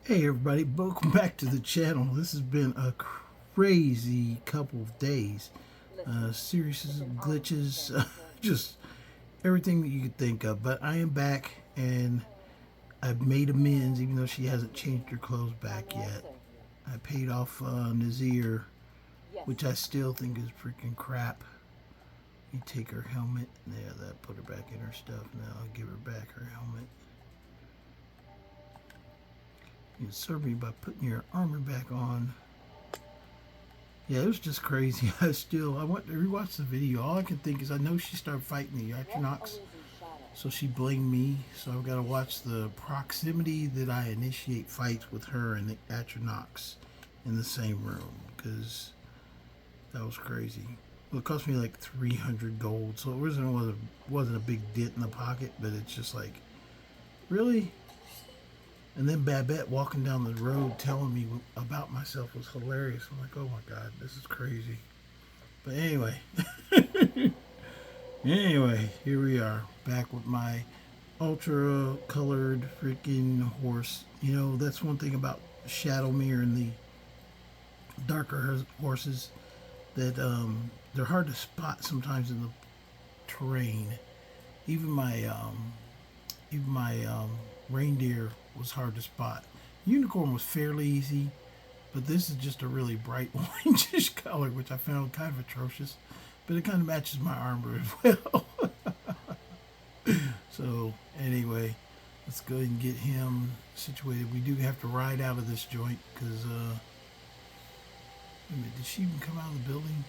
Hey everybody, welcome back to the channel. This has been a crazy couple of days. Series of glitches, just everything that you could think of. But I am back and I've made amends even though she hasn't changed her clothes back yet. I paid off Nazir, which I still think is freaking crap. You take her helmet, yeah, that put her back in her stuff. Now I'll give her back her helmet. You serve me by putting your armor back on. Yeah, it was just crazy. I went to rewatch the video. All I can think is I know she started fighting the Atronachs, so she blamed me. So I've got to watch the proximity that I initiate fights with her and the Atronachs in the same room, because that was crazy. Well, it cost me like 300 gold, so it wasn't a big dent in the pocket, but it's just like, really? And then Babette walking down the road telling me about myself was hilarious. I'm like, oh my God, this is crazy. But anyway, here we are back with my ultra colored freaking horse. You know, that's one thing about Shadowmere and the darker horses, that they're hard to spot sometimes in the terrain. Even my reindeer was hard to spot. Unicorn was fairly easy, but this is just a really bright orangish color, which I found kind of atrocious, but it kind of matches my armor as well. So anyway, let's go ahead and get him situated. We do have to ride out of this joint because wait a minute, did she even come out of the building?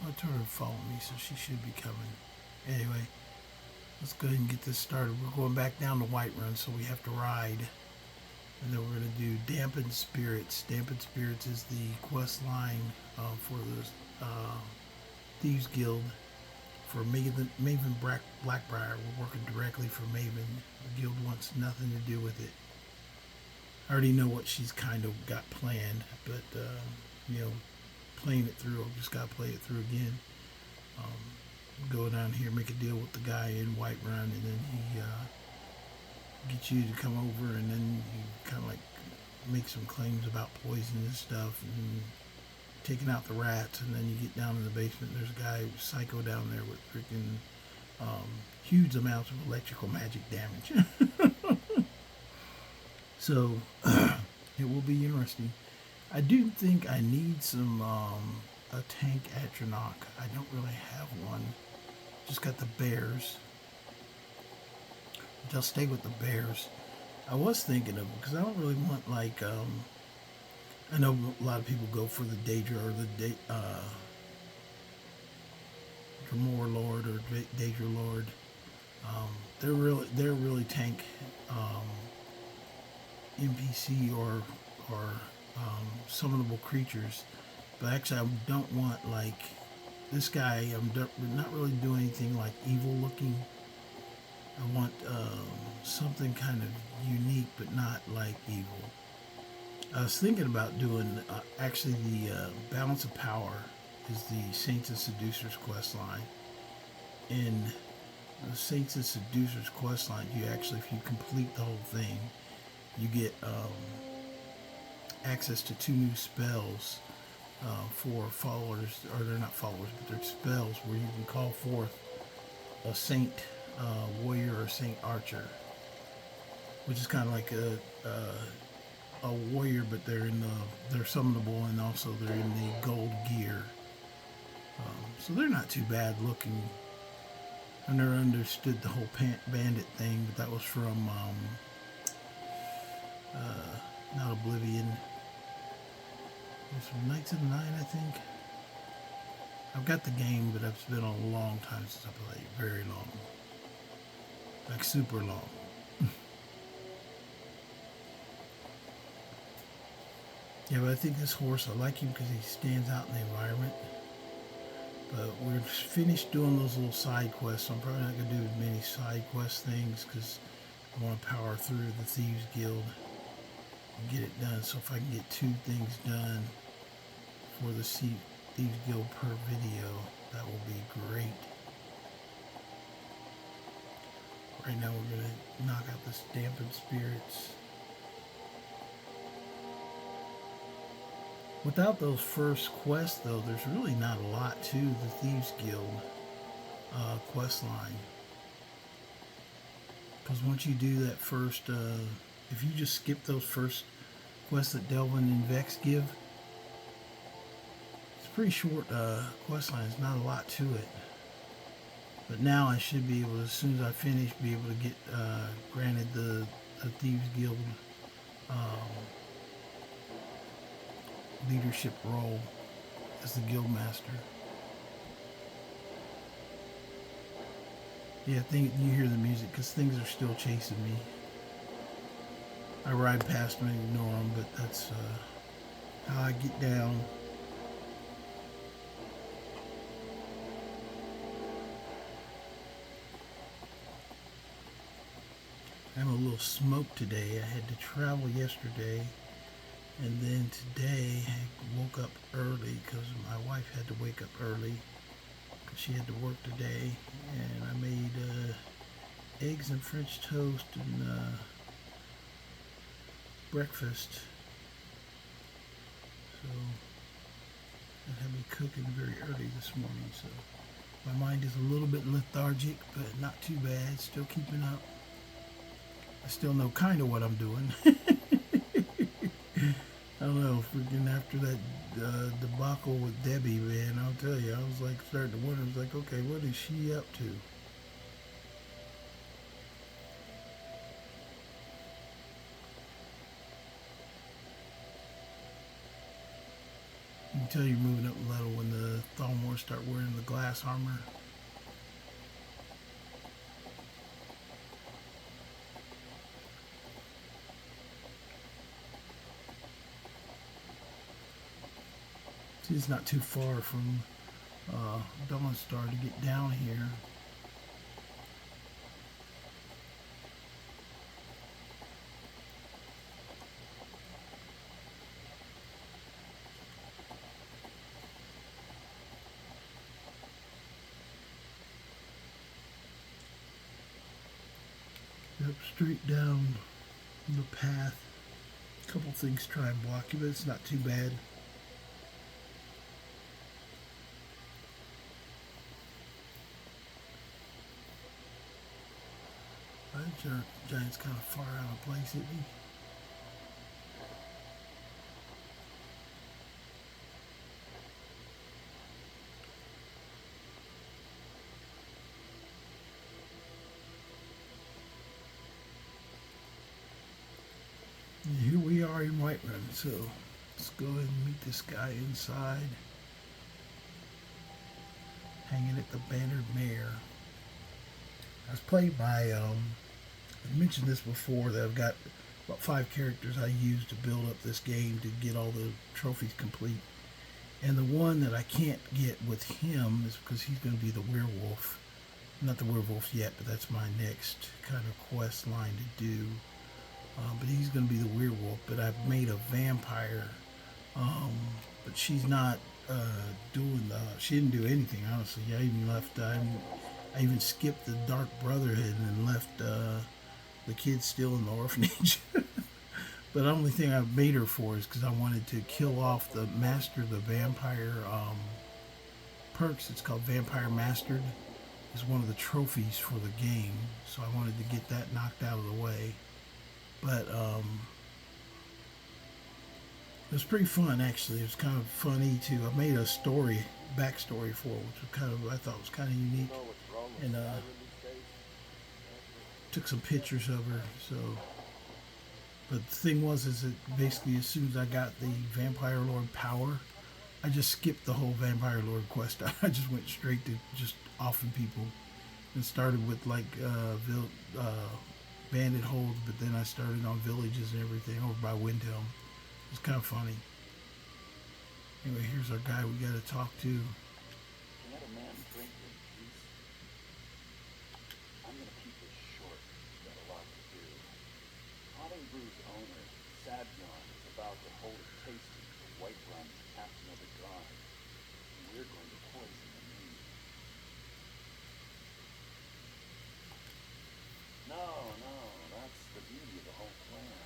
I told her to follow me, so she should be coming. Anyway, let's go ahead and get this started. We're going back down to Whiterun, so we have to ride. And then we're going to do Dampened Spirits. Dampened Spirits is the quest line for the Thieves Guild. For Maven Blackbriar, we're working directly for Maven. The guild wants nothing to do with it. I already know what she's kind of got planned, but, you know, playing it through, I've just got to play it through again. Go down here, make a deal with the guy in Whiterun, and then he gets you to come over, and then you kind of like make some claims about poison and stuff, and taking out the rats, and then you get down in the basement. There's a guy, psycho, down there with freaking huge amounts of electrical magic damage. So it will be interesting. I do think I need some a tank Atronach. I don't really have one. Just got the bears. I'll stay with the bears. I was thinking of, because I don't really want like I know a lot of people go for the Daedra or the Dremor Lord or Daedra Lord. They're really tank NPC or summonable creatures. But actually, I don't want like this guy. I'm not really doing anything like evil looking. I want something kind of unique, but not like evil. I was thinking about doing actually the Balance of Power is the Saints and Seducers quest line. In the Saints and Seducers quest line, you actually, if you complete the whole thing, you get access to 2 new spells for followers, or they're not followers, but they're spells where you can call forth a saint warrior or saint archer, which is kind of like a warrior, but they're summonable, and also they're in the gold gear. So they're not too bad looking. I never understood the whole bandit thing, but that was from not Oblivion. It was from Knights of the Nine, I think. I've got the game, but it's been a long time since I played. Very long. Like super long. Yeah, but I think this horse, I like him because he stands out in the environment. But we're finished doing those little side quests, so I'm probably not going to do as many side quest things because I want to power through the Thieves Guild and get it done. So if I can get 2 things done for the Thieves Guild per video, that will be great. Right now we're going to knock out this dampened spirits. Without those first quests, though, there's really not a lot to the Thieves Guild quest line. Because once you do that first, if you just skip those first quests that Delvin and Vex give, it's a pretty short quest line. There's not a lot to it. But now I should be able to, as soon as I finish, be able to get granted the Thieves Guild leadership role as the guild master. Yeah, you hear the music because things are still chasing me. I ride past them and ignore them, but that's how I get down. I'm a little smoked today. I had to travel yesterday, and then today I woke up early because my wife had to wake up early because she had to work today, and I made eggs and French toast and breakfast. So that had me cooking very early this morning. So my mind is a little bit lethargic, but not too bad. Still keeping up. I still know kind of what I'm doing. I don't know, freaking after that debacle with Debbie, man, I'll tell you, I was like starting to wonder, I was like, okay, what is she up to? You can tell you're moving up in level when the Thalmors start wearing the glass armor. See, it's not too far from Dawnstar to get down here. Yep, straight down the path. A couple things try and block you, but it's not too bad. That giant's kind of far out of place, isn't he? And here we are in Whiterun, so let's go ahead and meet this guy inside. Hanging at the Bannered Mare. I was played by, I mentioned this before, that I've got about 5 characters I use to build up this game to get all the trophies complete. And the one that I can't get with him is because he's going to be the werewolf. Not the werewolf yet, but that's my next kind of quest line to do. But he's going to be the werewolf, but I've made a vampire. But she's not she didn't do anything, honestly. I even left, I even skipped the Dark Brotherhood and left the kids still in the orphanage. But the only thing I made her for is because I wanted to kill off the Master the Vampire perks. It's called Vampire Mastered. It's one of the trophies for the game. So I wanted to get that knocked out of the way. But it was pretty fun, actually. It was kind of funny too. I made a backstory for it, which was I thought was kind of unique, and took some pictures of her. So, but the thing is that basically as soon as I got the Vampire Lord power, I just skipped the whole Vampire Lord quest. I just went straight to just offing people, and started with like bandit holds, but then I started on villages and everything over by Windhelm. It's kind of funny. Anyway, here's our guy we got to talk to. Let a man drink in peace. I'm going to keep this short. We've got a lot to do. Potting Brew's owner, Sadjon, is about to hold a tasting for Whiterun's Captain of the Guard. And we're going to poison the mead. beauty of the whole plan.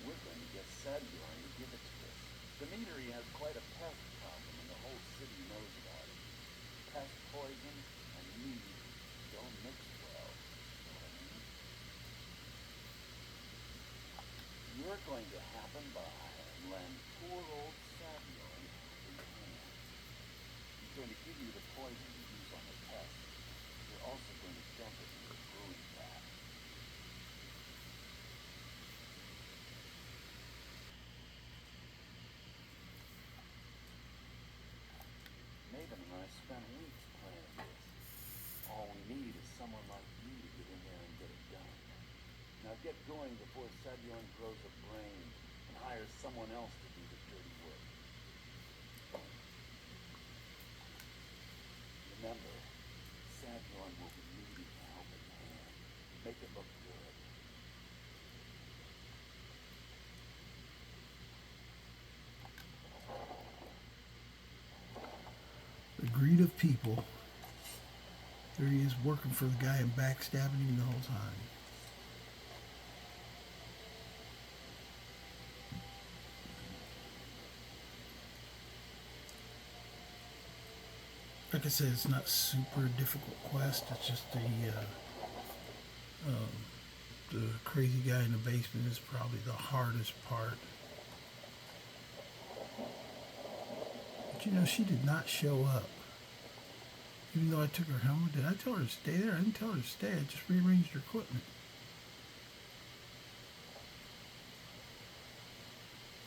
We're going to get Sadyarn to give it to us. Dimitri has quite a pest problem, and the whole city knows about it. Pest poison and mead don't mix well. Know what I mean? You're going to happen by and land poor old Sadyarn in hand. He's going to give you the poison to use on the pest. You're also going to dump it in your brewing vat. Maven and I spent weeks planning this. All we need is someone like you to get in there and get it done. Now get going before Sadyarn grows a brain and hires someone else to do the dirty work. Remember, Sadyarn will be needing a helping hand. Make it look good. The greed of people. There he is working for the guy and backstabbing him the whole time. Like I said, it's not super difficult quest. It's just the crazy guy in the basement is probably the hardest part. But you know, she did not show up. Even though I took her home, did I tell her to stay there? I didn't tell her to stay. I just rearranged her equipment.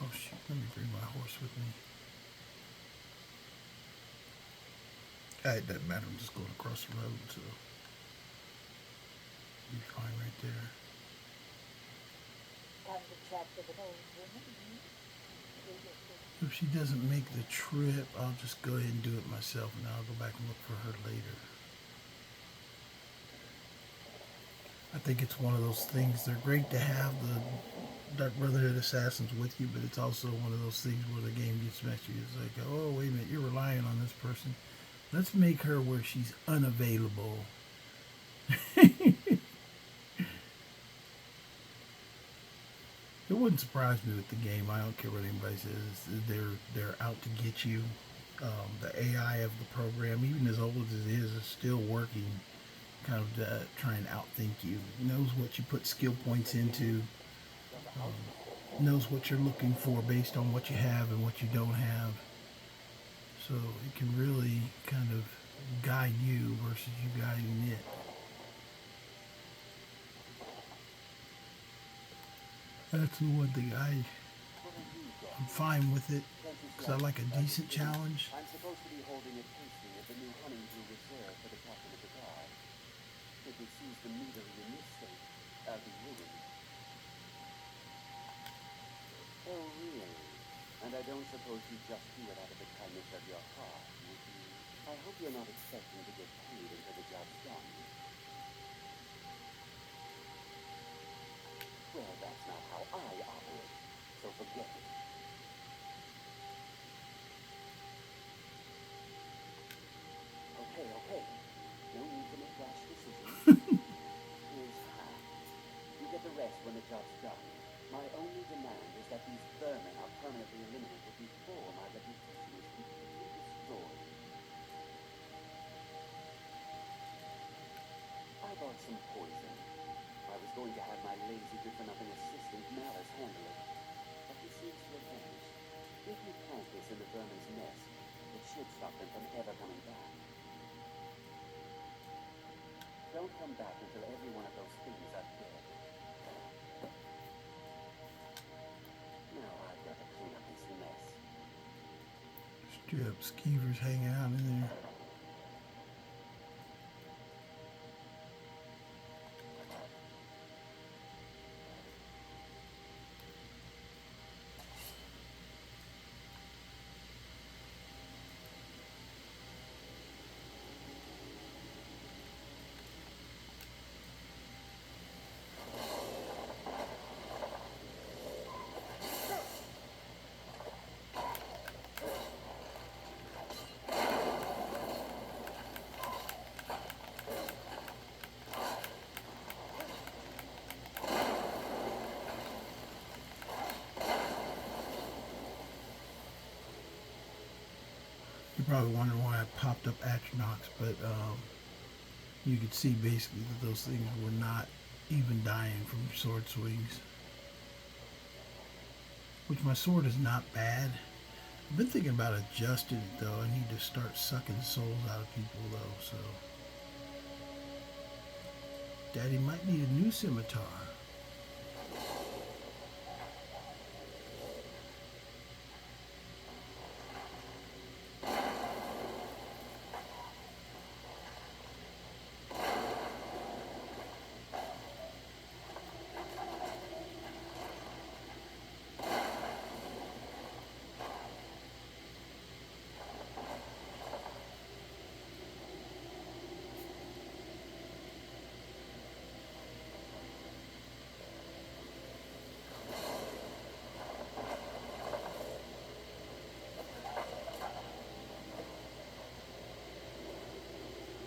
Oh shoot, let me bring my horse with me. It doesn't matter, I'm just going across the road, so be fine right there. Time to chat with an old woman. If she doesn't make the trip, I'll just go ahead and do it myself, and I'll go back and look for her later. I think it's one of those things. They're great to have the Dark Brotherhood assassins with you, but it's also one of those things where the game gets messy. It's like, oh, wait a minute, you're relying on this person. Let's make her where she's unavailable. It wouldn't surprise me with the game. I don't care what anybody says. They're out to get you. The AI of the program, even as old as it is still working, kind of trying to outthink you. Knows what you put skill points into. Knows what you're looking for based on what you have and what you don't have. So it can really kind of guide you versus you guiding it. That's the one thing I'm fine with it, because I like a decent challenge. I'm supposed to be holding a tasting of the new honeydew reserve for the captain of the guard. If he sees the meadery in this state, I'll be ruined. Oh, really? And I don't suppose you just do it out of the kindness of your heart, would you? I hope you're not expecting to get paid until the job's done. Well, that's not how I operate, so forget it. Okay. No need to make rash decisions. Here's half. You get the rest when the job's done. My only demand is that these vermin are permanently eliminated before my reputation is completely destroyed. I bought some poison. I was going to have my lazy, good-for-nothing assistant Malice handle it, but he seems to have vanished. If you plant this in the vermin's nest, it should stop them from ever coming back. Don't come back until every one of those things are dead. Now I've got to clean up this mess. Straight up skeevers hanging out in there. probably wondering why I popped up astronauts, but you could see basically that those things were not even dying from sword swings. Which my sword is not bad. I've been thinking about adjusting it though. I need to start sucking souls out of people though, so. Daddy might need a new scimitar.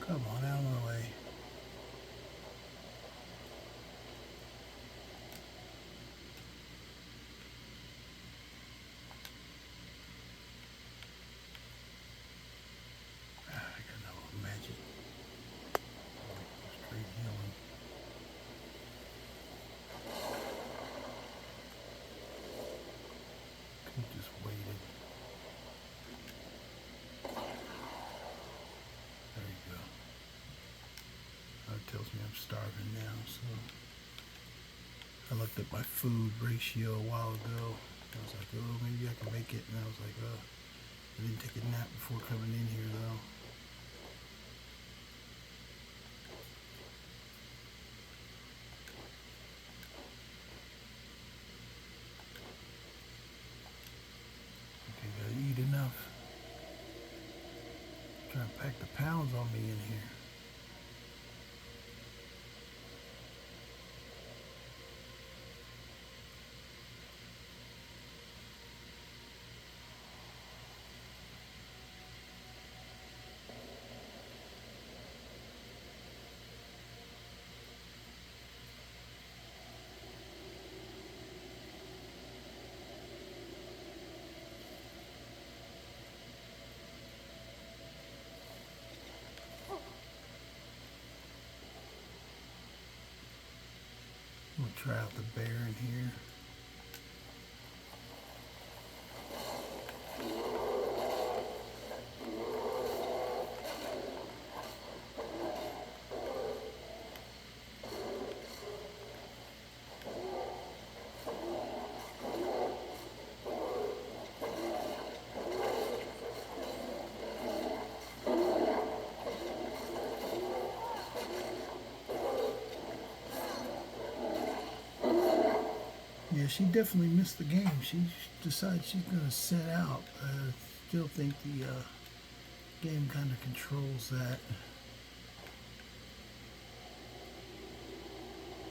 Come on, out of my way. I got no magic. Straight healing. Could just waited. There you go. That tells me I'm starving now, so I looked at my food ratio a while ago. I was like, oh, maybe I can make it. And I was like, oh, I didn't take a nap before coming in here, though. Okay, gotta eat enough. Trying to pack the pounds on me in here. I'm gonna try out the bear in here. Yeah, she definitely missed the game. She decides she's gonna set out. I still think the game kind of controls that,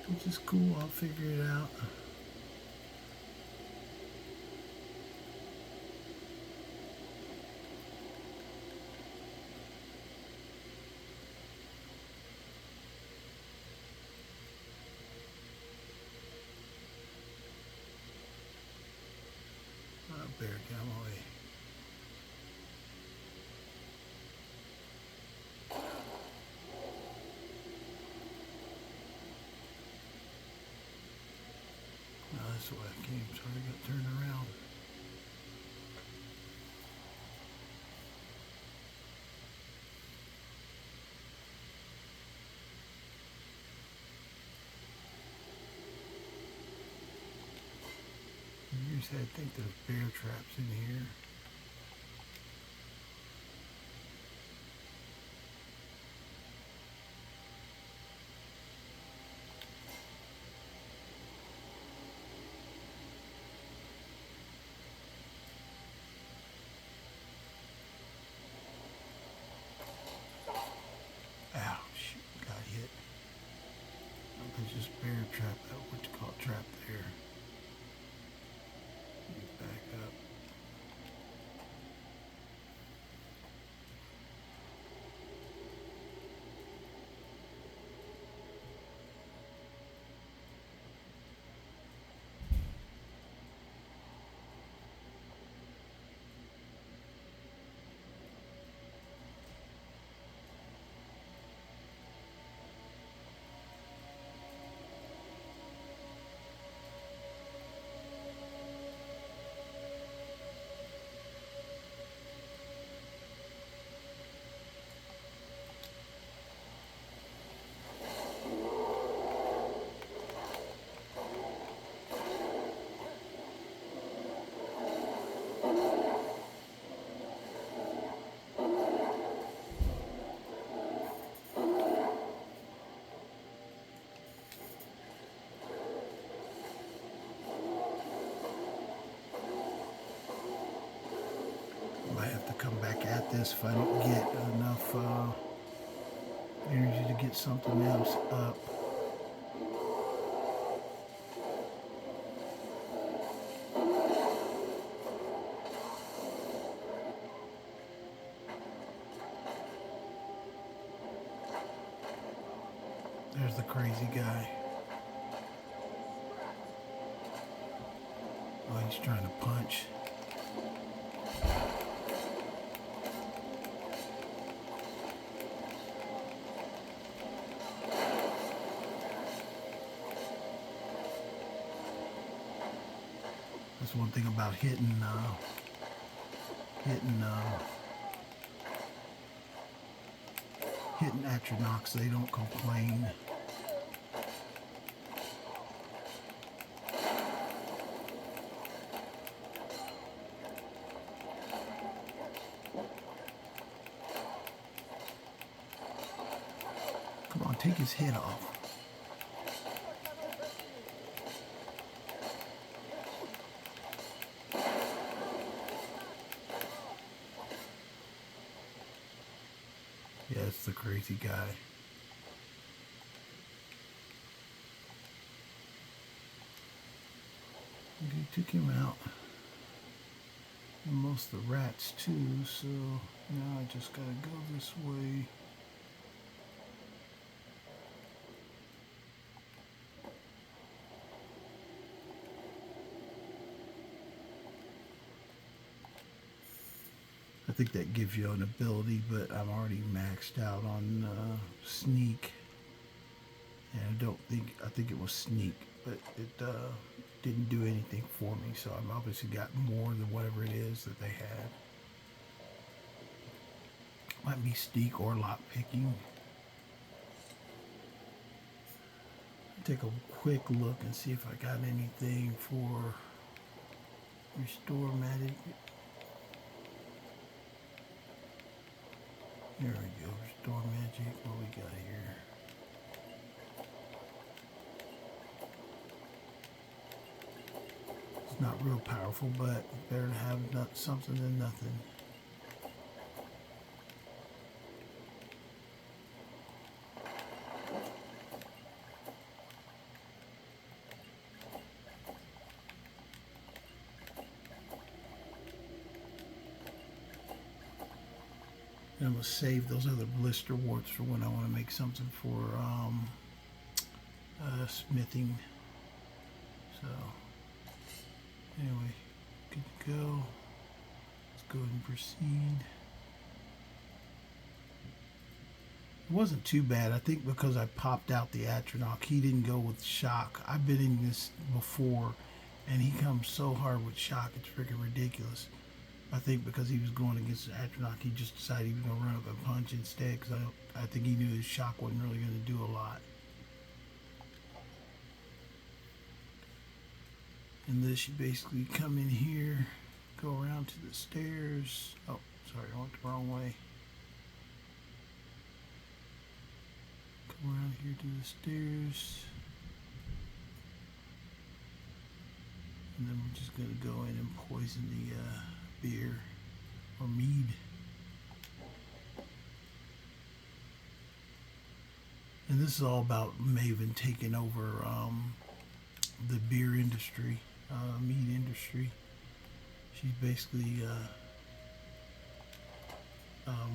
which is cool. I'll figure it out. Bear, get out of my way. No, that's the way I came. Sorry, I got turned around. Usually I think there's bear traps in here. Ow, shoot, got hit. There's just bear trap, what you call trap there. Back up. come back at this if I don't get enough energy to get something else up. There's the crazy guy. Oh, he's trying to punch. That's one thing about hitting Atronachs. They don't complain. Come on, take his head off. Yeah, it's the crazy guy. Okay, took him out. And most of the rats too, so now I just gotta go this way. I think that gives you an ability, but I'm already maxed out on sneak. And I think it was sneak, but it didn't do anything for me, so I've obviously got more than whatever it is that they had. Might be sneak or lock picking. Take a quick look and see if I got anything for restore magic. There we go, restore magic. What we got here? It's not real powerful, but better to have something than nothing. I'm going to save those other blister warts for when I want to make something for smithing. So, anyway, good to go. Let's go ahead and proceed. It wasn't too bad. I think because I popped out the Atronach, he didn't go with shock. I've been in this before, and he comes so hard with shock, it's freaking ridiculous. I think because he was going against the Atronach, he just decided he was going to run up and punch instead, because I think he knew his shock wasn't really going to do a lot. And this, you basically come in here, go around to the stairs. Oh, sorry, I went the wrong way. Come around here to the stairs. And then we're just going to go in and poison the beer or mead. And this is all about Maven taking over the beer industry, mead industry. She's basically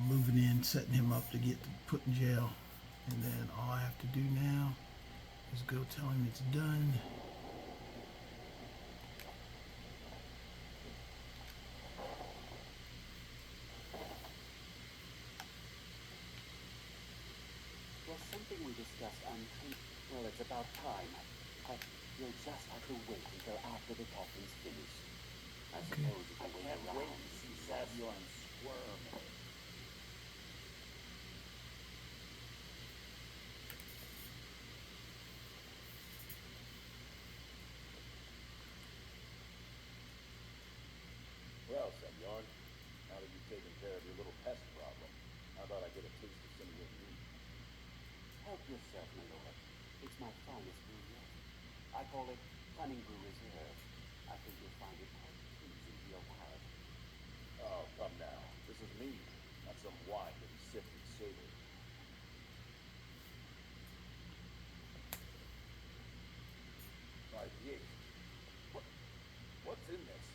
moving in, setting him up to get put in jail. And then all I have to do now is go tell him it's done. There's something we discussed well, it's about time. You'll just have to wait until after the captain's finished. I suppose if I can't wait to see Savion squirm. Well, Savion, now that you've taken care of your little pest problem, how about I get a taste of some of your meat? Help yourself, my lord. It's my finest brew yet. I call it Cunning Brew Reserve. I think you'll find it quite pleasing to your palate. Oh, come now. This is me, not some wine that he sipped and savored. What's in this?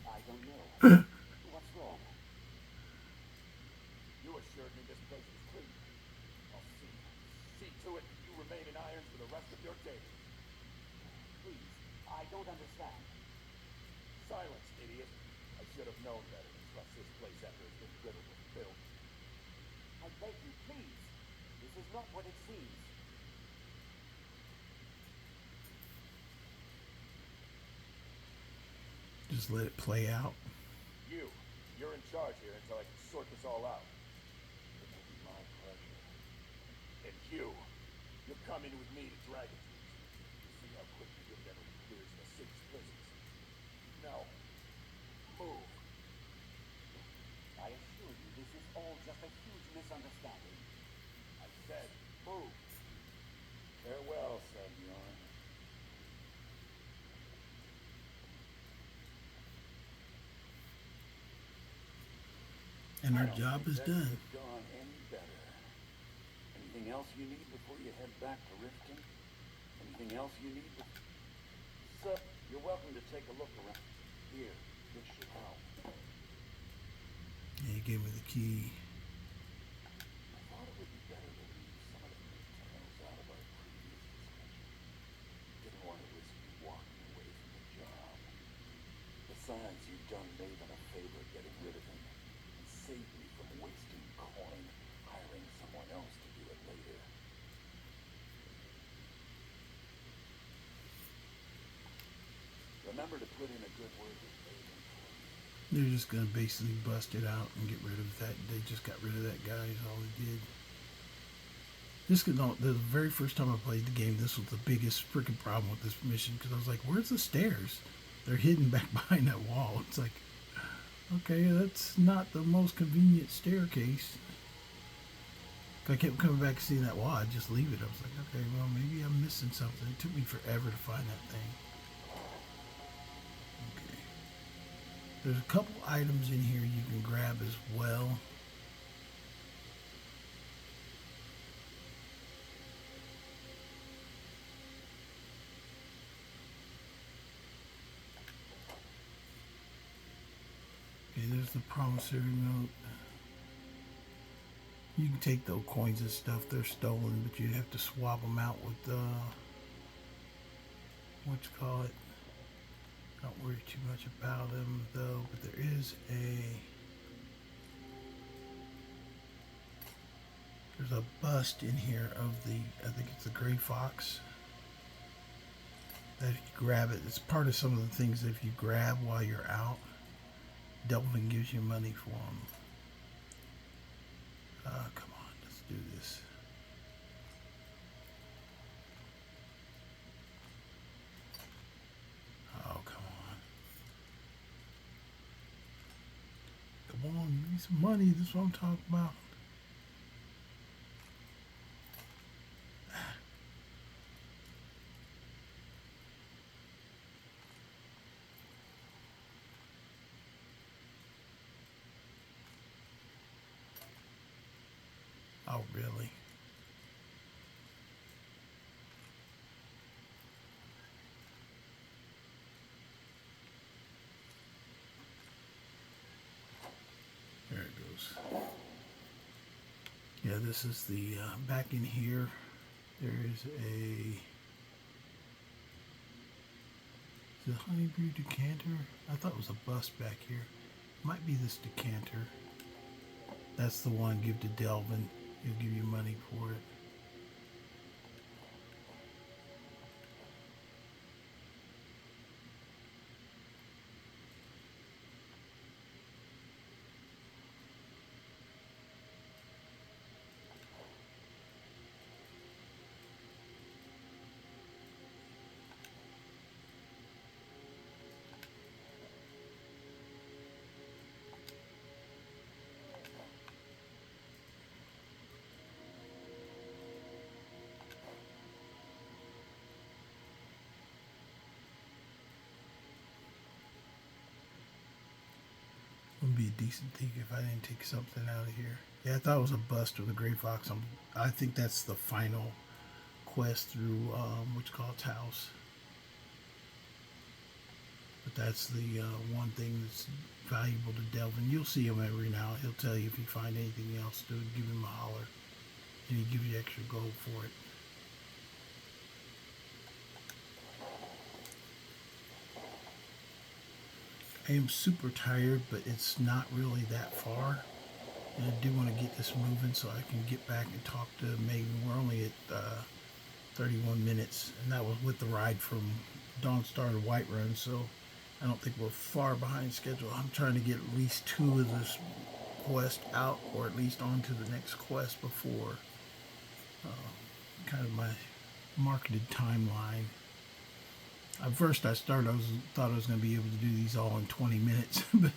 I don't know. What's wrong? You assured me this place was clean. I'll see to it you remain in irons for the rest of your days. Please, I don't understand. Silence, idiot. I should have known better than trust this place after it's been riddled with filth. I beg you, please. This is not what it seems. Just let it play out. You're in charge here until I can sort this all out. It will be my pleasure. And you're coming with me to Dragon Thieves. See how quickly your memory clears the city's prisons. Now, move. I assure you, this is all just a huge misunderstanding. I said, move. Farewell, Senor. And our job is done. Gone any better. Anything else you need before you head back to Riften? Anything else you need? Sir, you're welcome to take a look around. Here, this should help. Yeah, he gave me the key. I thought it would be better to leave some of the details out of our previous discussion. Didn't want to risk you walking away from the job. Besides, you've done Maven a favor getting rid of him. Save me from wasting coin, hiring someone else to do it later. Remember to put in a good word with Maven. They're just gonna basically bust it out and get rid of that. They just got rid of that guy. Is all they did. The very first time I played the game, this was the biggest freaking problem with this mission because I was like, "Where's the stairs? They're hidden back behind that wall." It's like, okay, that's not the most convenient staircase. I kept coming back and seeing that wall. I'd just leave it. I was like, okay, well, maybe I'm missing something. It took me forever to find that thing. Okay. There's a couple items in here you can grab as well. Okay, there's the promissory note. You can take those coins and stuff. They're stolen, but you have to swap them out with what you call it. Don't worry too much about them though. But there is there's a bust in here of I think it's the gray fox. That if you grab it, it's part of some of the things that if you grab while you're out, Delvin gives you money for them. Come on, let's do this. Oh, come on. Come on, give me some money. This is what I'm talking about. Oh, really? There it goes. Yeah, this is the, back in here, there is the honeydew decanter. I thought it was a bust back here. Might be this decanter. That's the one, give to Delvin. He'll give you money for it. decent think if I didn't take something out of here. Yeah, I thought it was a bust of the Gray Fox. I think that's the final quest through what you call its house. But that's the one thing that's valuable to Delvin. You'll see him every now. He'll tell you if you find anything else, to give him a holler, and he gives you extra gold for it. I am super tired, but it's not really that far. And I do want to get this moving so I can get back and talk to Megan. We're only at 31 minutes, and that was with the ride from Dawnstar to Whiterun, so I don't think we're far behind schedule. I'm trying to get at least 2 of this quest out, or at least on to the next quest before kind of my marketed timeline. At first I thought I was going to be able to do these all in 20 minutes, but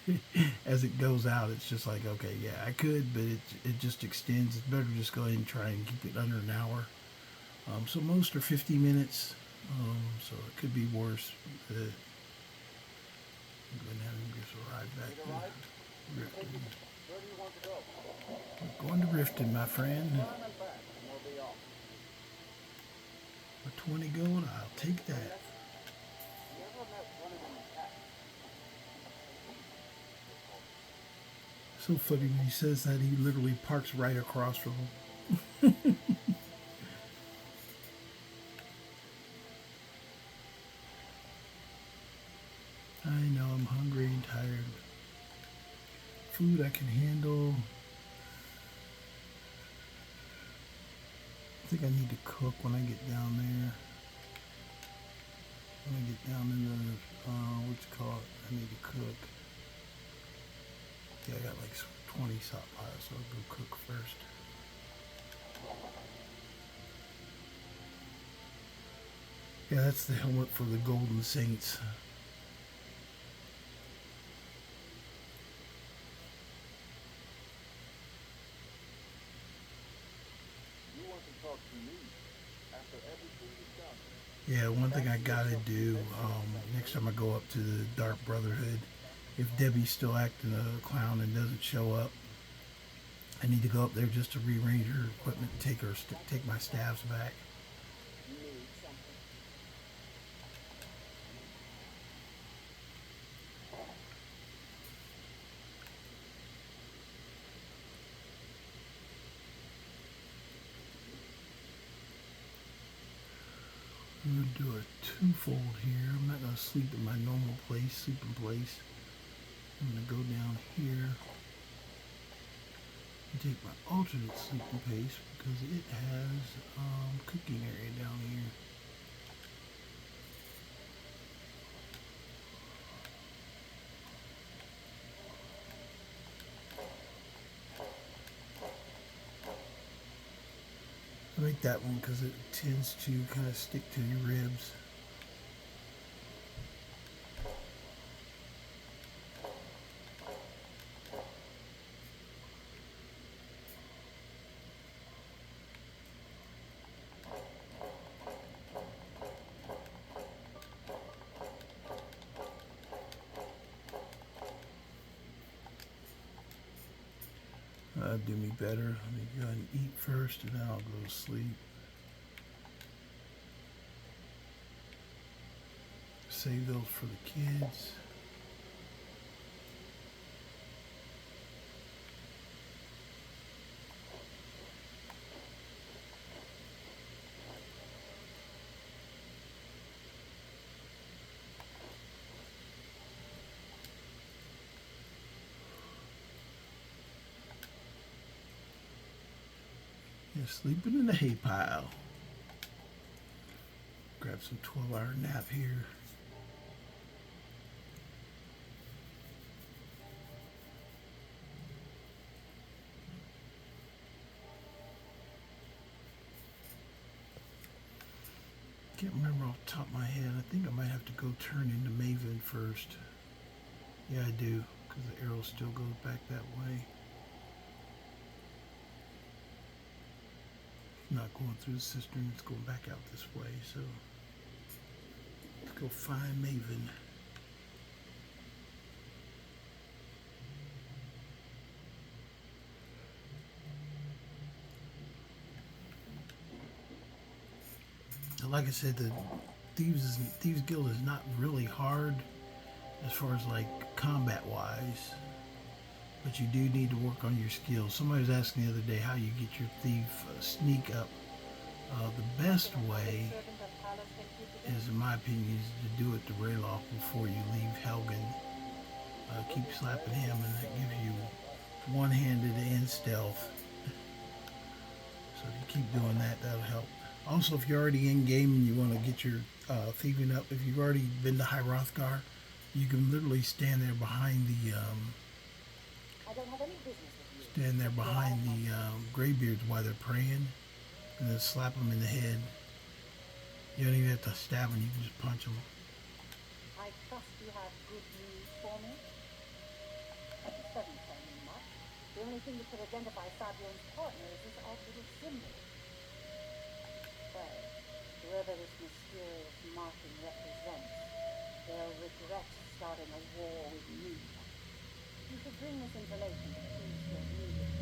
as it goes out, it's just like, okay, yeah, I could, but it just extends. It's better just go ahead and try and keep it under an hour. So most are 50 minutes, so it could be worse. I'm going to have him just arrive back to Riften. Where do you want to go? We're going to Riften, my friend. Climb and back, and we'll be off. For 20 gold, I'll take that. You ever met one of them cats? So funny when he says that, he literally parks right across from him. I know I'm hungry and tired. Food I can handle. I think I need to cook when I get down there. When I get down in the, what you call it, I need to cook. Yeah, I got like 20 salt pies, so I'll go cook first. Yeah, that's the helmet for the Golden Saints. You want to talk to me after everything you've done? Yeah, one thing I gotta do next time I go up to the Dark Brotherhood, if Debbie's still acting a clown and doesn't show up, I need to go up there just to rearrange her equipment and take my staves back. You need something. I'm gonna do a twofold here. I'm not gonna sleep in my normal sleeping place. I'm gonna go down here and take my alternate sleeping place because it has cooking area down here. I like that one because it tends to kind of stick to your ribs. That'll do me better. Let me go ahead and eat first and then I'll go to sleep. Save those for the kids. Yeah, sleeping in the hay pile. Grab some 12-hour nap here. Can't remember off the top of my head. I think I might have to go turn into Maven first. Yeah, I do, because the arrow still goes back that way. Not going through the cistern, it's going back out this way, so let's go find Maven. So like I said, the Thieves Guild is not really hard as far as like combat wise, but you do need to work on your skills. Somebody was asking the other day how you get your thief sneak up. The best way is, in my opinion, is to do it to Rayloff before you leave Helgen. Keep slapping him, and that gives you one-handed and stealth. So if you keep doing that, that'll help. Also, if you're already in game and you want to get your thieving up, if you've already been to High Hrothgar, you can literally stand there behind the I don't have any business with you. graybeards while they're praying, and then slap them in the head. You don't even have to stab them; you can just punch them. I trust you have good news for me. This doesn't tell me much. The only thing that could identify Sabion's partner is this odd little symbol. Well, whoever this mysterious marking represents, they'll regret starting a war with me. You should bring this information to Thieves immediately.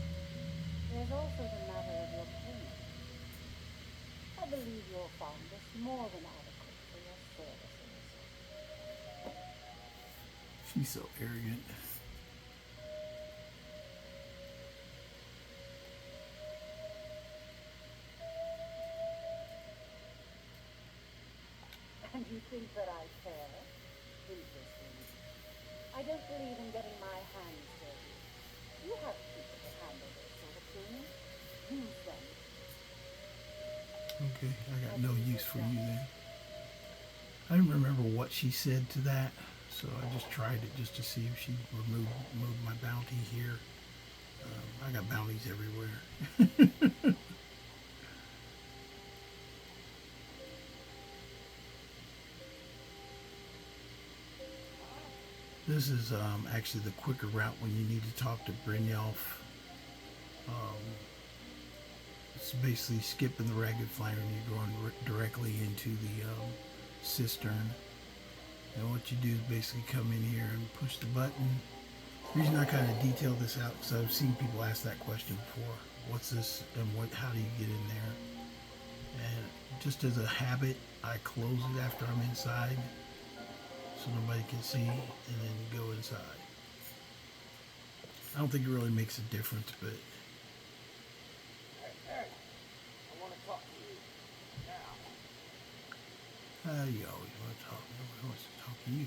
There's also the matter of your payment. I believe you'll find this more than adequate for your services. She's so arrogant. And you think that I care? Interesting. I don't believe in getting my hands dirty. You have people that handle this sort of thing. Use them. Okay, I got no use for you then. I didn't remember what she said to that, so I just tried it just to see if she removed my bounty here. I got bounties everywhere. This is actually the quicker route when you need to talk to Brynjolf. It's basically skipping the ragged flyer and you're going directly into the cistern. And what you do is basically come in here and push the button. The reason I kind of detail this out because I've seen people ask that question before. What's this and how do you get in there? And just as a habit, I close it after I'm inside so nobody can see, and then go inside. I don't think it really makes a difference, but Hey, I want to talk to you now. you always want to talk. Nobody wants to talk to you.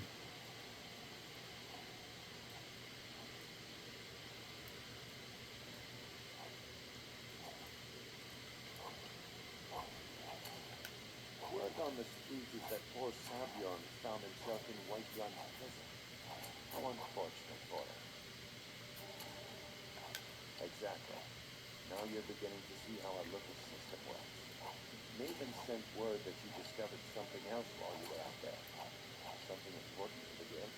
Word on the street is that poor Sabion found himself in White Run's prison. How unfortunate for him. Exactly. Now you're beginning to see how our little system works. Maven sent word that you discovered something else while you were out there. Something important to the guild.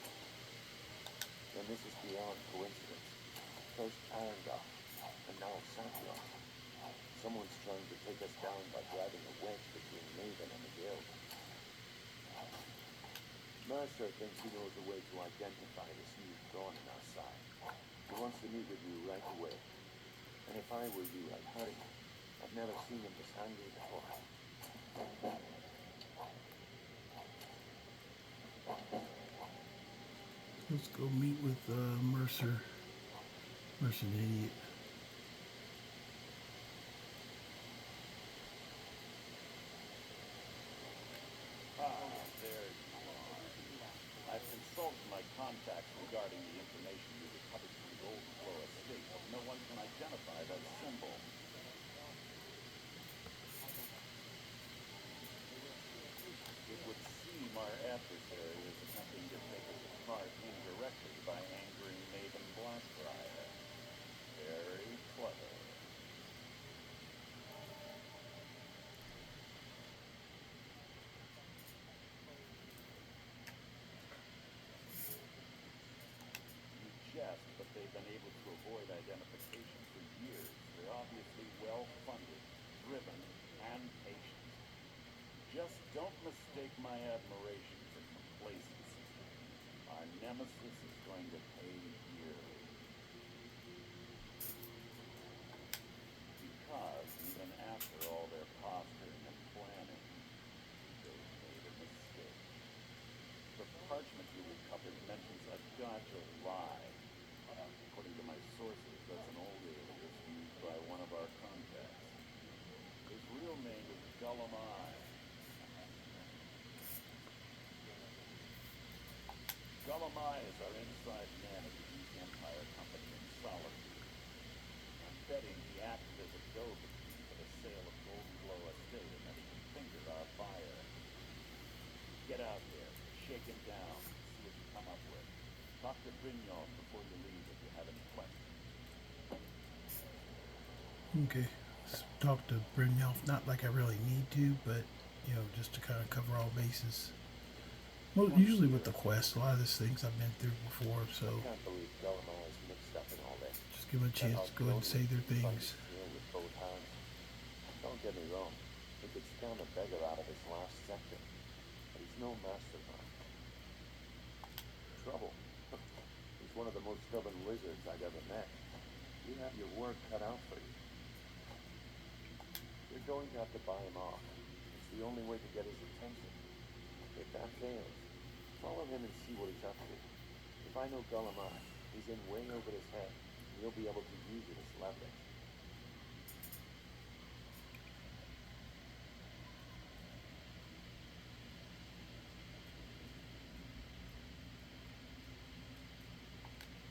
And this is beyond coincidence. First Arangah, and now Sabion. Someone's trying to take us down by driving a wedge between Maven and the guild. Mercer thinks he knows a way to identify this new thorn in our side. He wants to meet with you right away. And if I were you, I'd hurry. I've never seen him this angry before. Let's go meet with Mercer. Mercer's an idiot. There you are. I've consulted my contacts regarding the information you recovered from Golden Flow Estate, but no one can identify that symbol. It would seem our adversary is attempting to take us apart indirectly by angering Maven Blackbriar. Very clever. Jest, but they've been able to avoid identification for years. They're obviously well-funded, driven, and patient. Just don't mistake my admiration for complacency. Our nemesis is going to pay dearly. Because even after all their posturing and planning, name is Gullumai. Gullumai is our inside man at the East Empire Company in Solitude. I'm betting he acted as a go-between for the sale of Golden Glow Estate and that he can finger our buyer. Get out there, shake him down, see what you come up with. Talk to Brignon before you leave if you have any questions. Okay. Talk to Brynjolf, not like I really need to, but just to kind of cover all bases. Well, usually with the quest, a lot of these things I've been through before, so I can't believe Gullumai is mixed up in all this. just give them a chance to go ahead and say their things. With both hands. Don't get me wrong. He could scam a beggar out of his last sector. But he's no mastermind. Trouble. He's one of the most stubborn wizards I've ever met. You have your work cut out for you. You're going to have to buy him off. It's the only way to get his attention. If that fails, follow him and see what he's up to. If I know Gullumai, he's in way over his head. You'll be able to use it as leverage.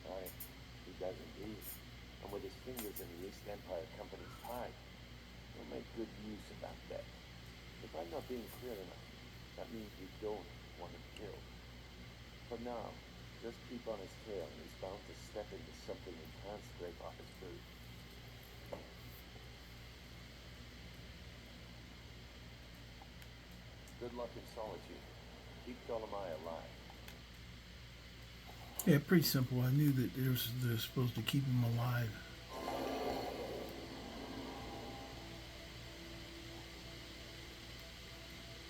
Aye, he does indeed. And with his fingers in the East Empire Company's pie, he'll make good use of that bet. If I'm not being clear enough, that means you don't want him killed. For now, just keep on his tail and he's bound to step into something he can't scrape off his boot. Good luck in Solitude. Keep Gullumai alive. Yeah, pretty simple. I knew that they're supposed to keep him alive.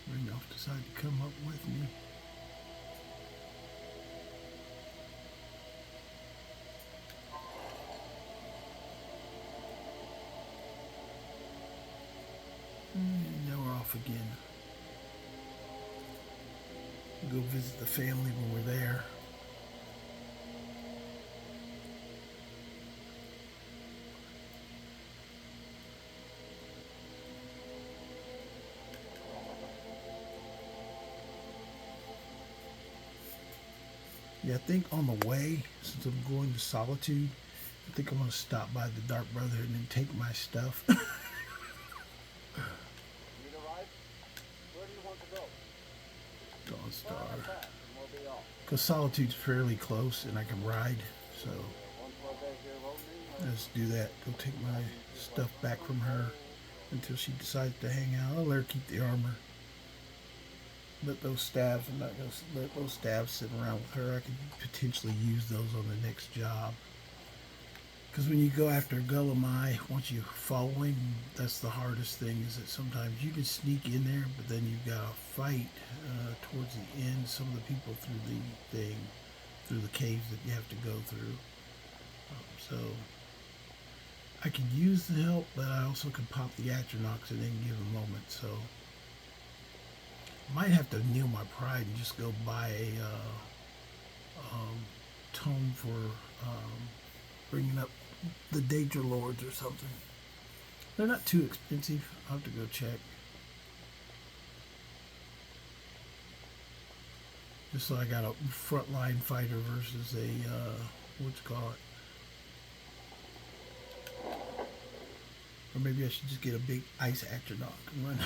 Brynjolf decided to come up with me. And now we're off again. Go visit the family when we're there. Yeah, I think on the way, since I'm going to Solitude, I think I'm going to stop by the Dark Brotherhood and then take my stuff. Need a ride? Where do you want to go? Dawnstar. Back, and we'll be off. Because Solitude's fairly close and I can ride, so Once we're back here, won't we? let's do that. Go take my stuff back from her until she decides to hang out. I'll let her keep the armor. Let those staves, I'm not going to let those staves sit around with her. I could potentially use those on the next job. Because when you go after Gullumai, once you follow him, that's the hardest thing, is that sometimes you can sneak in there, but then you've got to fight towards the end some of the people through the thing, through the caves that you have to go through. So I could use the help, but I also could pop the Atronachs at any given moment. So might have to kneel my pride and just go buy a tome for bringing up the Daedra Lords or something. They're not too expensive. I'll have to go check. Just so I got a frontline fighter versus a, what's it called? Or maybe I should just get a big ice Atronach and run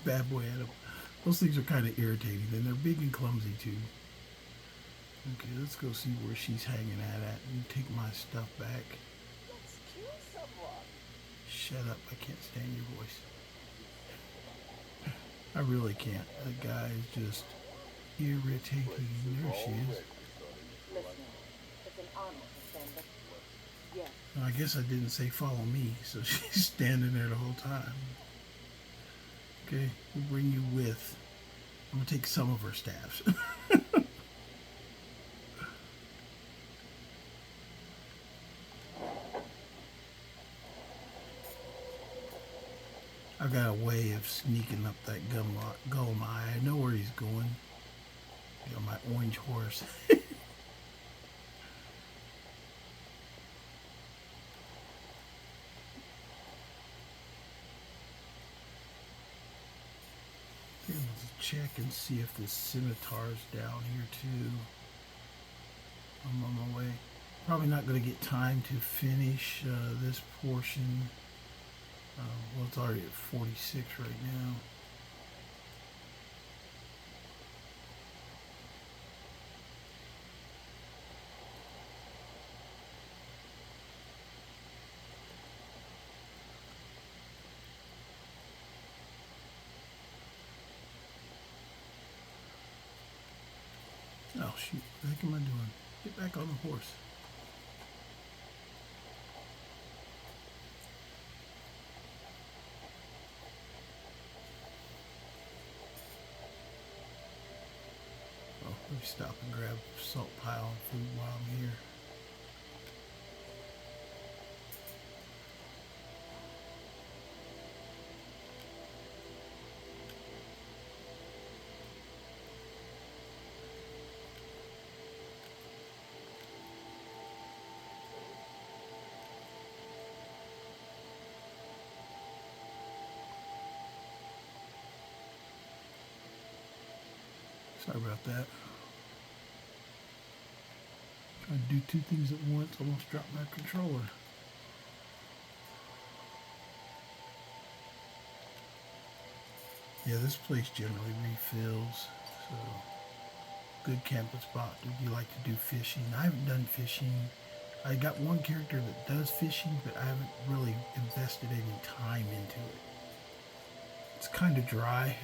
bad boy at him. Those things are kind of irritating, and they're big and clumsy too. Okay, let's go see where she's hanging at and take my stuff back. Let's kill someone. Shut up, I can't stand your voice. I really can't. That guy is just irritating. There she is. Listen, it's an honor to stand up to you. Yes, Well, I guess I didn't say follow me, so she's standing there the whole time. Okay, we'll bring you with. I'm gonna take some of her staffs. I've got a way of sneaking up that Gullumai. I know where he's going. Got my orange horse. check and see if the scimitar's down here too. I'm on my way. Probably not going to get time to finish this portion. Well, it's already at 46 right now. Oh shoot, what the heck am I doing? Get back on the horse. Oh, let me stop and grab a salt pile and food while I'm here. Sorry about that. Trying to do two things at once, almost dropped my controller. Yeah, this place generally refills, so good camping spot if you like to do fishing. I haven't done fishing. I got one character that does fishing, but I haven't really invested any time into it. It's kind of dry.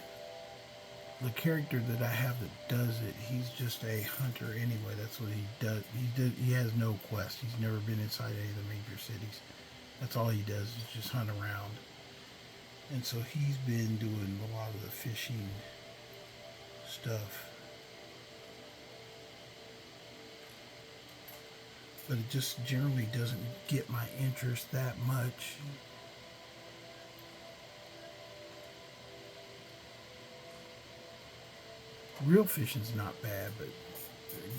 The character that I have that does it, he's just a hunter anyway. That's what he does. He has no quest. He's never been inside any of the major cities. That's all he does is just hunt around. And so he's been doing a lot of the fishing stuff. But it just generally doesn't get my interest that much. Real fishing's not bad, but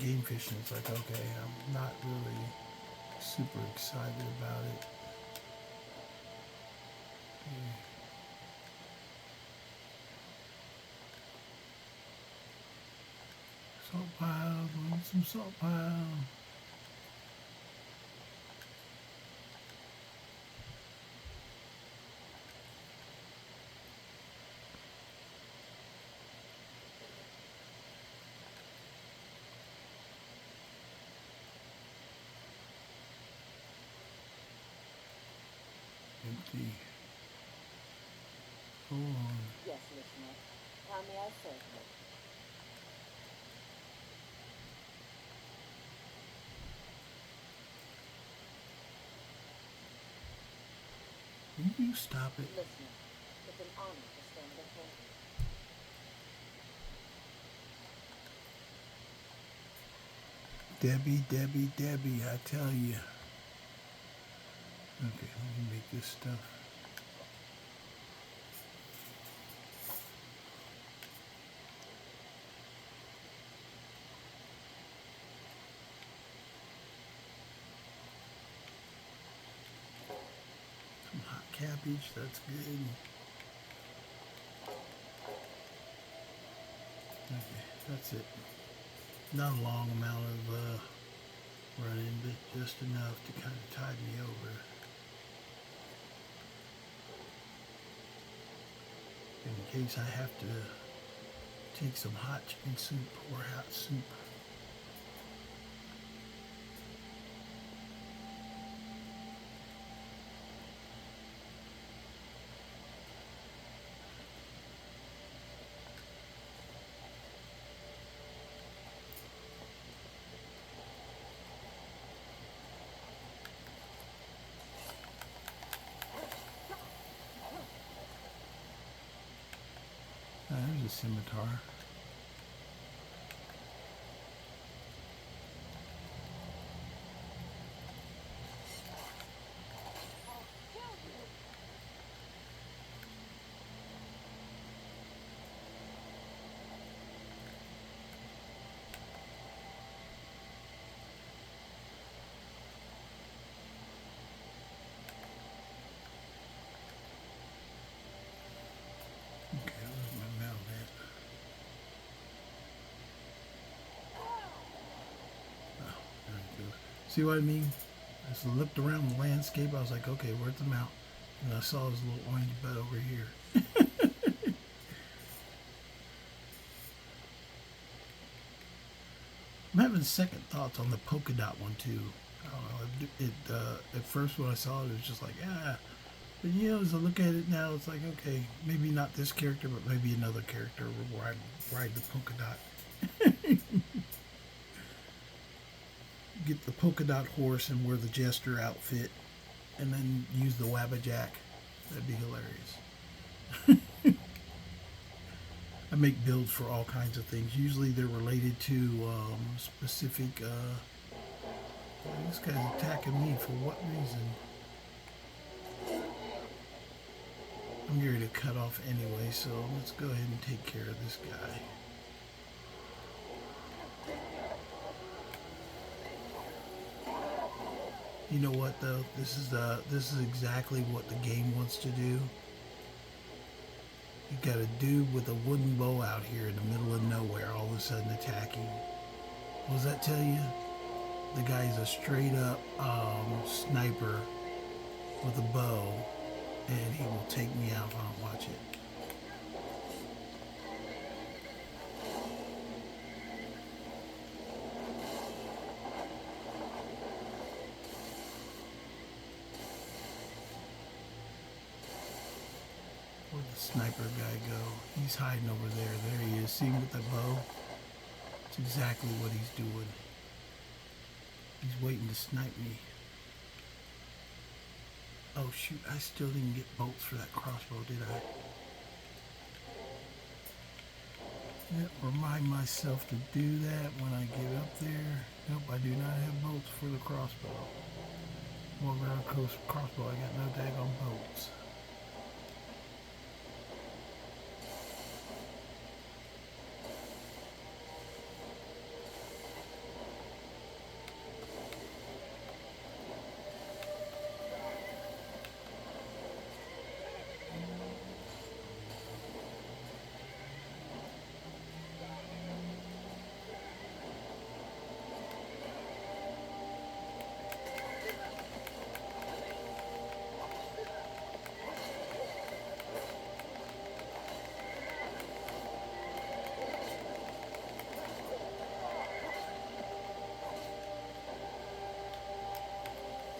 game fishing is like, okay, I'm not really super excited about it. Okay. Salt pile, we need some salt pile. Empty. Go on. Yes, listener. How may I serve you? Will you stop it? Listener, it's an honor to stand before you. Debbie, I tell you. Okay, let me make this stuff. Some hot cabbage, that's good. Okay, that's it. Not a long amount of running, but just enough to kind of tide me over. In case I have to take some hot chicken soup or hot soup. There's a scimitar. Okay, where's my mount at? See what I mean? I just looked around the landscape. I was like, okay, where's the mountain? And I saw this little orange bud over here. I'm having second thoughts on the polka dot one too. I don't know. At first when I saw it, it was just like, ah. But you know, as I look at it now, it's like, okay, maybe not this character, but maybe another character will ride the polka dot. Get the polka dot horse and wear the jester outfit, and then use the wabbajack. That'd be hilarious. I make builds for all kinds of things. Usually they're related to specific. This guy's attacking me for what reason? I'm ready to cut off anyway, so let's go ahead and take care of this guy. You know what though? This is exactly what the game wants to do. You got a dude with a wooden bow out here in the middle of nowhere all of a sudden attacking. What does that tell you? The guy's a straight up sniper with a bow, and he will take me out if I don't watch it. Where'd the sniper guy go? He's hiding over there. There he is. See him with the bow? That's exactly what he's doing. He's waiting to snipe me. Oh shoot, I still didn't get bolts for that crossbow, did I? Yep, remind myself to do that when I get up there. Nope, I do not have bolts for the crossbow. Warground Coast crossbow, I got no daggone bolts.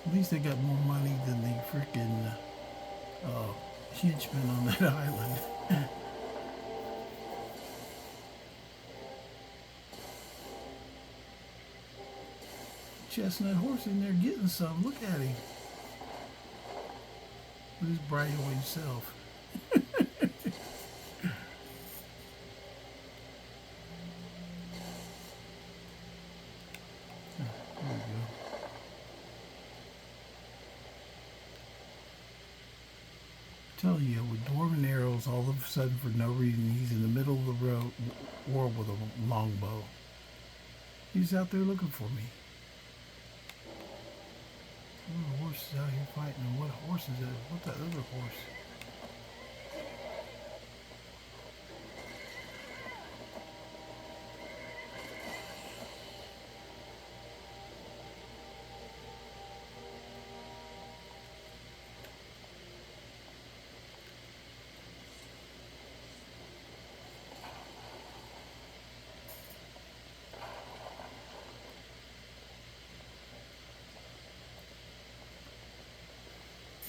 At least they got more money than the freaking henchmen on that island. Chestnut horse in there getting some. Look at him. With his bright orange self. Tell you, with dwarven arrows, all of a sudden, for no reason, he's in the middle of the world with a longbow. He's out there looking for me. Oh, horse is out here fighting. And what horse is that? What's that other horse?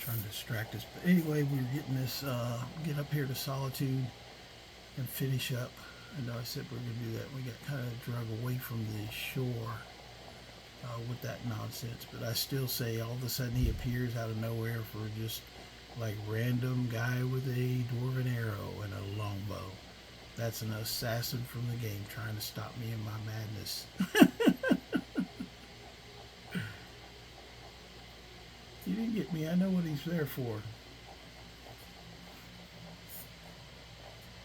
Trying to distract us. But anyway, we're getting this, get up here to Solitude and finish up. I know I said we are going to do that. We got kind of drug away from the shore with that nonsense. But I still say all of a sudden he appears out of nowhere for just like random guy with a dwarven arrow and a longbow. That's an assassin from the game trying to stop me in my madness. You didn't get me. I know what he's there for.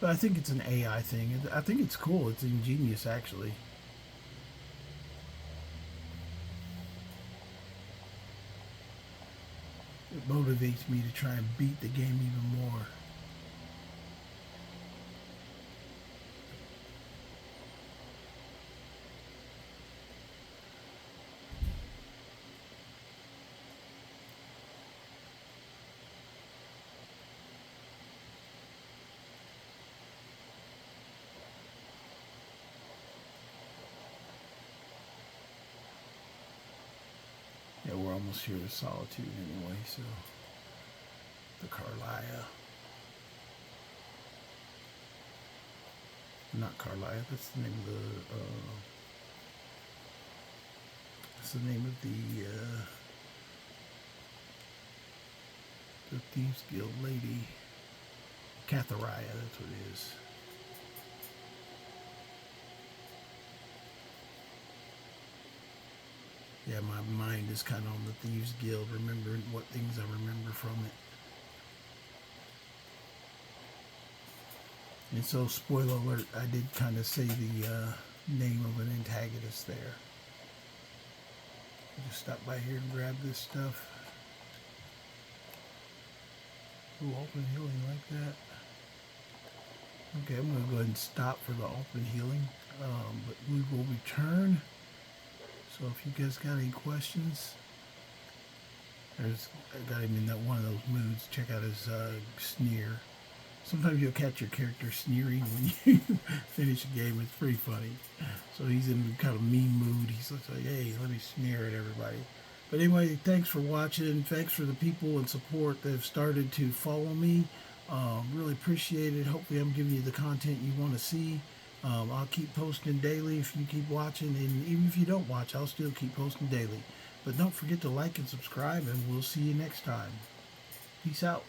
But I think it's an AI thing. I think it's cool. It's ingenious, actually. It motivates me to try and beat the game even more. almost here to Solitude anyway, so the Carlia. Not Carlia, that's the name of the Thieves Guild lady. Catharia, that's what it is. Yeah, my mind is kind of on the Thieves Guild, remembering what things I remember from it. And so, spoiler alert, I did kind of say the name of an antagonist there. I'll just stop by here and grab this stuff. Ooh, open healing like that. Okay, I'm going to go ahead and stop for the open healing. But we will return. So if you guys got any questions, I got him in that one of those moods. Check out his sneer. Sometimes you'll catch your character sneering when you finish a game. It's pretty funny. So he's in kind of mean mood. He's like, hey, let me sneer at everybody. But anyway, thanks for watching. Thanks for the people and support that have started to follow me. Really appreciate it. Hopefully I'm giving you the content you want to see. I'll keep posting daily if you keep watching. And even if you don't watch, I'll still keep posting daily. But don't forget to like and subscribe, and we'll see you next time. Peace out.